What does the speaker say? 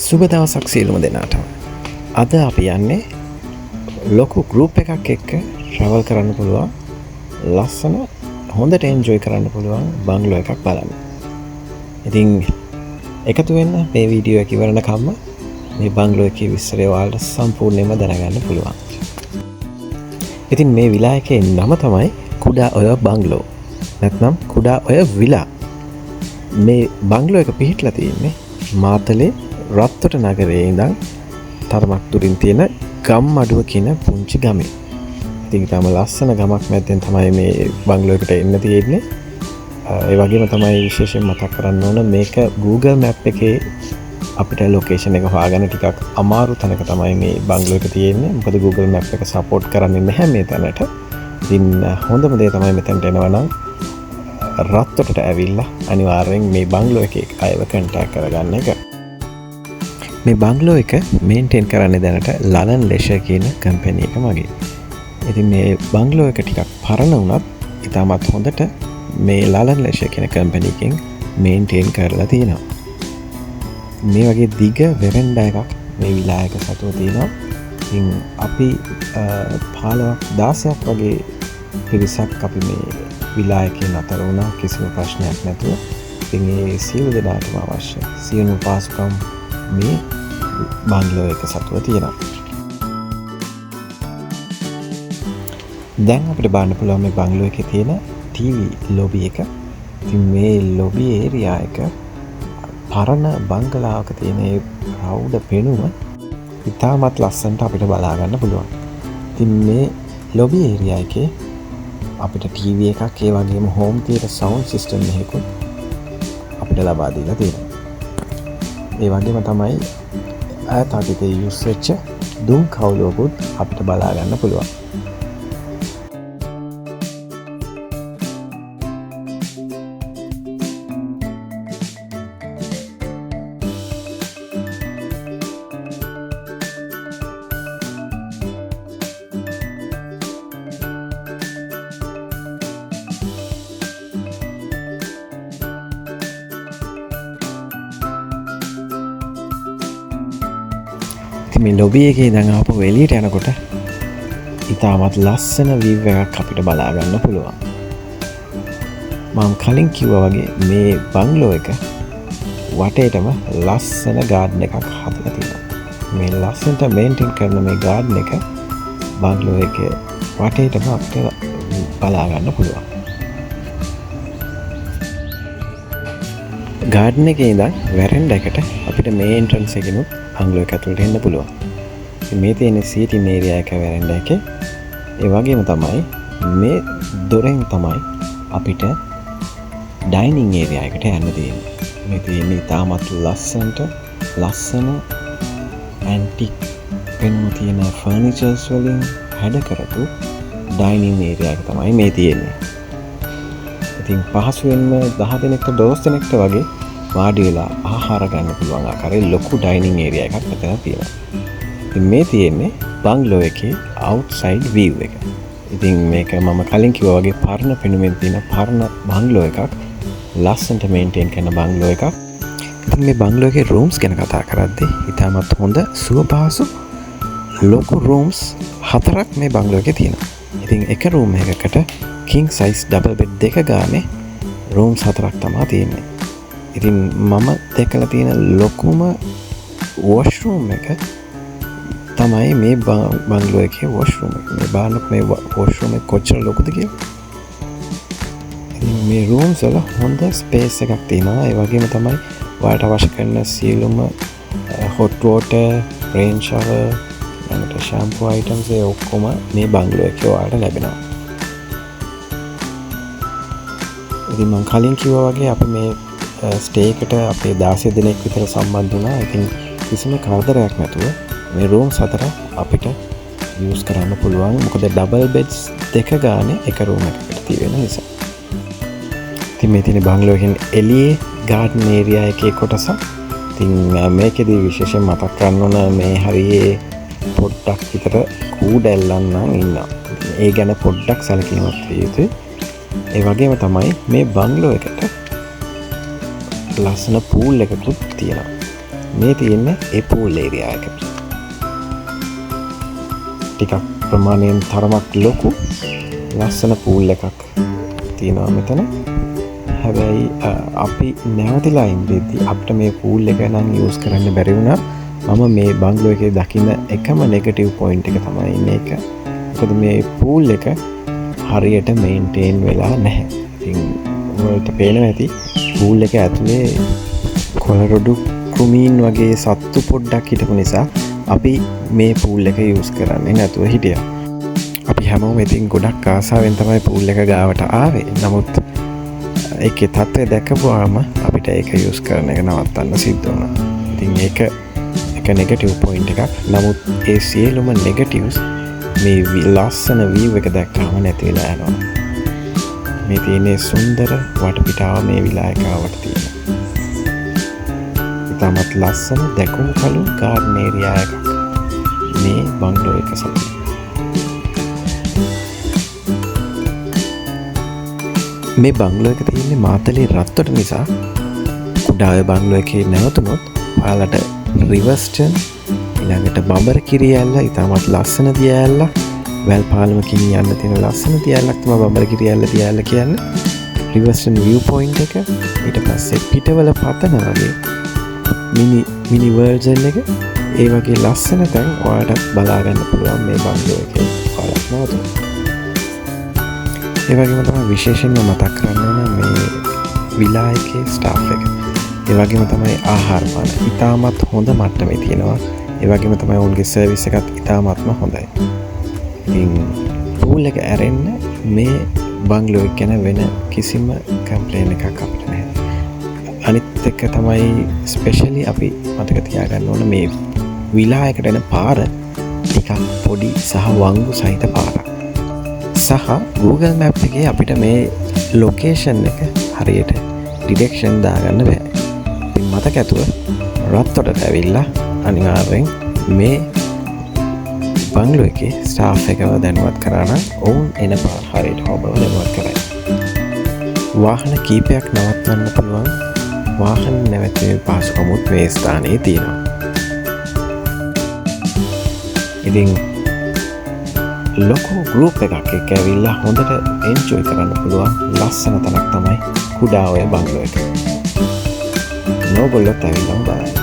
සුබ දවසක් සියලුම දෙනාටම. අද අපි යන්නේ ලොකු ගෲප් එකක් එක්ක ට්‍රැවල් කරන්න පුළුවන් ලස්සන හොඳට එන්ජොයි කරන්න පුළුවන් බංගලෝ එකක් බලන්න. ඉතින් එකතු වෙන්න මේ වීඩියෝ එක ඉවරනකම්ම මේ බංගලෝ එකේ විස්තරය ඔයාලට සම්පූර්ණයෙන්ම දැනගන්න පුළුවන්. ඉතින් මේ විලා එකේ නම තමයි කුඩා ඔය බංගලෝ. නැත්නම් කුඩා ඔය විලා. මේ බංගලෝ එක පිහිටලා තියෙන්නේ මාතලේ රත්තොට නගරයේ ඉඳන් තරමක් දුරින් තියෙන ගම්මඩුව කියන පුංචි ගමේ. ඉතින් තාම ලස්සන ගමක් මැද්දෙන් තමයි මේ බංගලෝ එකට එන්න තියෙන්නේ. ඒ වගේම තමයි විශේෂයෙන් මතක් කරන්න ඕන මේක Google Map එකේ අපිට ලොකේෂන් එක හොයාගන්න ටිකක් අමාරු තැනක තමයි මේ බංගලෝ එක තියෙන්නේ. මොකද Google Map එක සපෝට් කරන්නේ නැහැ මේ තැනට. ඉතින් හොඳම දේ තමයි මෙතනට එනවා නම් රත්තොටට ඇවිල්ලා අනිවාර්යෙන් මේ බංගලෝ එකේ අයව කන්ටැක්ට් කරගන්න එක. මේ බංගලෝ එක මේන්ටේන් කරන්නේ දැනට ලලන් ලෙෂර් කියන කම්පැනි එක මගේ. ඉතින් මේ බංගලෝ එක ටිකක් පරණ වුණත් ඉතාමත් හොඳට මේ ලලන් ලෙෂර් කියන කම්පැනි එකෙන් මේන්ටේන් කරලා තියෙනවා. මේ වගේ දිග වෙරෙන්ඩා එකක් මේ විලා එක සතුව තියෙනවා. ඉතින් අපි 16ක් වගේ පිරිසක් අපි මේ විලා එකේ නතර වුණා කිසිම ප්‍රශ්නයක් නැතුව. ඉතින් මේ සියලු දෙනාටම අවශ්‍ය සියලුම පාසුකම් මේ බංගලෝ එක සතුව තියෙනවා. දැන් අපිට බලන්න පුළුවන් මේ බංගලෝ එකේ තියෙන TV ලොබි එක. ඉතින් මේ ලොබි ඒරියා එක පරණ බංගලාවක තියෙන ඒ ප්‍රෞඩ පෙනුම ඉතාමත් ලස්සනට අපිට බලා ගන්න පුළුවන්. ඉතින් මේ ලොබි ඒරියා එකේ අපිට TV එකක් ඒ වගේම හෝම් තියේටර් සවුන්ඩ් සිස්ටම් එකකුත් අපිට ලබා දීලා තියෙනවා. ඒ වගේම තමයි ඈත අතීතයේ යූස් වෙච්ච දුම් කවුලුවකුත් අපිට බලා ගන්න පුළුවන්. මේ ලොබි එකේ ඉඳන් ආපහු එළියට යනකොට ඉතාමත් ලස්සන වීව් එකක් අපිට බලා ගන්න පුළුවන්. මම කලින් කිව්වා වගේ මේ බංගලෝ එක වටේටම ලස්සන ගාඩන් එකක් හදලා තියෙනවා. මේ ලස්සනට මේන්ටේන් කරන මේ ගාඩන් එක බංගලෝ එකේ වටේටම අපිට බලා ගන්න පුළුවන්. ගාඩන් එකේ ඉඳන් වැරෙන්ඩා එකට අපිට මේ එන්ට්‍රන්ස් එකෙනුත් බංගලෝ එක ඇතුළට එන්න පුළුවන්. මේ තියෙන සීටින් ඒරියා එක වැරෙන්ඩා එකේ. ඒ වගේම තමයි මේ දොරෙන් තමයි අපිට ඩයිනින් ඒරියා එකට යන්න තියෙන්නේ. මේ තියෙන්නේ ඉතාමත් ලස්සන ඇන්ටික් පෙනුම තියෙන ෆර්නිචර්ස් වලින් හැඩ කරපු ඩයිනින් ඒරියා එක තමයි මේ තියෙන්නේ. ඉතින් පහසුවෙන්ම 10 දෙනෙක්ට 12 දෙනෙක්ට වගේ වාඩි වෙලා ආහාර ගන්න පුළුවන් ආකාරයේ ලොකු ඩයිනින් ඒරියා එකක් මෙතන තියෙනවා. ඉතින් මේ තියෙන්නේ බංගලෝ එකේ අවුට්සයිඩ් වීව් එක. ඉතින් මේක මම කලින් කිව්වා වගේ පරණ පෙනුමෙන් තියෙන පරණ බංගලෝ එකක්. ලස්සනට මේන්ටේන් කරන බංගලෝ එකක්. ඉතින් මේ බංගලෝ එකේ රූම්ස් ගැන කතා කරද්දී ඉතාමත් හොඳ සුවපහසු ලොකු රූම්ස් 4ක් මේ බංගලෝ එකේ තියෙනවා. ඉතින් එක රූම් එකකට කිං සයිස් ඩබල් බෙඩ් දෙක ගානේ රූම්ස් 4ක් තමයි තියෙන්නේ. ඉතින් මම දැකලා තියෙන ලොකුම වොෂ්රූම් එක තමයි මේ බංගලෝ එකේ වොෂ්රූම් එක. මේ බලන්නකො මේ වොෂ්රූම් එක කොච්චර ලොකුද කියලා. ඉතින් මේ රූම්ස් වල හොඳ ස්පේස් එකක් තියෙනවා. ඒ වගේම තමයි ඔයාලට අවශ්‍ය කරන සියලුම හොට් වෝටර්, රේන් ෂවර්, ඊළඟට ෂැම්පූ අයිටම්ස් ඒ ඔක්කොම මේ බංගලෝ එකේ ඔයාලට ලැබෙනවා. ඉතින් මම කලින් කිව්වා වගේ අපි මේ ස්ටේ එකට අපේ 16 දෙනෙක් විතර සම්බන්ධ වුණා. ඉතින් කිසිම කරදරයක් නැතුව මේ රූම්ස් 4 අපිට යූස් කරන්න පුළුවන්. මොකද ඩබල් බෙඩ්ස් දෙක ගානේ එක රූම් එකකට තියෙන නිසා. ඉතින් මේ තියෙන බංගලෝ එකෙන් එළියේ ගාඩන් ඒරියා එකේ කොටසක්. ඉතින් මේකෙදී විශේෂයෙන් මතක් කරන්න ඕන මේ හරියේ පොඩ්ඩක් විතර කූඩැල්ලන් නම් ඉන්නවා. ඒ ගැන පොඩ්ඩක් සැලකිලිමත් විය යුතුයි. ඒ වගේම තමයි මේ බංගලෝ එකට ලස්සන පූල් එකකුත් තියෙනවා. මේ තියෙන්නේ ඒ පූල් ඒරියා එක. ටිකක් ප්‍රමාණයෙන් තරමක් ලොකු ලස්සන පූල් එකක් තියෙනවා මෙතන. හැබැයි අපි නැවතිලා ඉඳිද්දී අපිට මේ පූල් එක නම් යූස් කරන්න බැරි වුණා. මම මේ බංගලෝ එකේ දකින්න එකම නෙගටිව් පොයින්ට් එක තමයි මේක. මොකද මේ පූල් එක හරියට මේන්ටේන් වෙලා නැහැ. ඉතින් ඔයාලට පේනවා ඇති පූල් එක ඇතුලේ කොළරොඩු කුමීන් වගේ සත්තු පොඩ්ඩක් හිටපු නිසා අපි මේ පූල් එක යූස් කරන්නේ නැතුව හිටියා. අපි හැමෝම ඉතින් ගොඩක් ආසාවෙන් තමයි පූල් එක ගාවට ආවේ. නමුත් ඒකේ තත්ත්වය දැකපුවාම අපිට ඒක යූස් කරන එක නවත්තන්න සිද්ධ වුණා. ඉතින් ඒක එක නෙගටිව් පොයින්ට් එකක්. නමුත් ඒ සියලුම නෙගටිව්ස් මේ ලස්සන වීව් එක දැක්කම නැති වෙලා යනවා. මේ තියෙන්නේ සුන්දර වටපිටාව මේ විලායකාවට තියෙනවා. ඉතාමත් ලස්සන දැකුම් කළු ගාඩන් ඒරියා එකක් මේ බංගලෝ එක සමග. මේ බංගලෝ එක තියෙන්නේ මාතලේ රත්තොට නිසා කුඩා ඔය බංගලෝ එකේ නැවතුනොත් ඔයාලට රිවර්ස්ටන් ඊළඟට බඹර කිරියැල්ල ඉතාමත් ලස්සන දියඇල්ල වැල් පාලමකින් යන්න තියෙන ලස්සන දියඇල්ලක් තමයි බඹර කිරියැල්ල දියඇල්ල කියන්නේ. රිවර්ස්ටන් view point එක ඊට පස්සේ පිටවල පතන වගේ මිනි වර්ල්ඩ්ස් එක ඒ වගේ ලස්සන තැන් ඔයාලට බලා ගන්න පුළුවන් මේ බංගලෝ එකේ ඔයාලට නවතුනොත්. ඒ වගේම තමයි විශේෂයෙන්ම මතක් කරන්න ඕන මේ විලා එකේ ස්ටාෆ් එක. ඒ වගේම තමයි ආහාර පාන ඉතාමත් හොඳ මට්ටමේ තියෙනවා. ඒ වගේම තමයි ඔවුන්ගේ සර්විස් එකත් ඉතාමත්ම හොඳයි. ඉතින් පූල් එක ඇරෙන්න මේ බංගලෝ එක ගැන වෙන කිසිම කම්ප්ලේන් එකක් අපිට නැහැ. අනිත් එක තමයි ස්පෙෂලි අපි මතක තියාගන්න ඕන මේ විලා එකට එන පාර ටිකක් පොඩි සහ වංගු සහිත පාරක්. සහ Google Map එකේ අපිට මේ ලොකේෂන් එක හරියට ඩිරෙක්ෂන් දාගන්න බෑ. ඉතින් මතක ඇතුව රත්තොටට ඇවිල්ලා අනිවාර්යෙන් මේ බංගලෝ එකේ ස්ටාෆ් එකව දැනුවත් කරා නම් ඔවුන් එන පාර හරියට ඔබව දැනුවත් කරයි. වාහන කීපයක් නවත්වන්න පුළුවන් වාහන නැවැත්වීමේ පහසුකමුත් මේ ස්ථානයේ තියෙනවා. ඉතින් ලොකු ගෲප් එකක් එක්ක ඇවිල්ලා හොඳට එන්ජොයි කරන්න පුළුවන් ලස්සන තැනක් තමයි කුඩා ඔය බංගලෝ එක. නොගොල්ලොත් ඇවිල්ලාම බලන්න.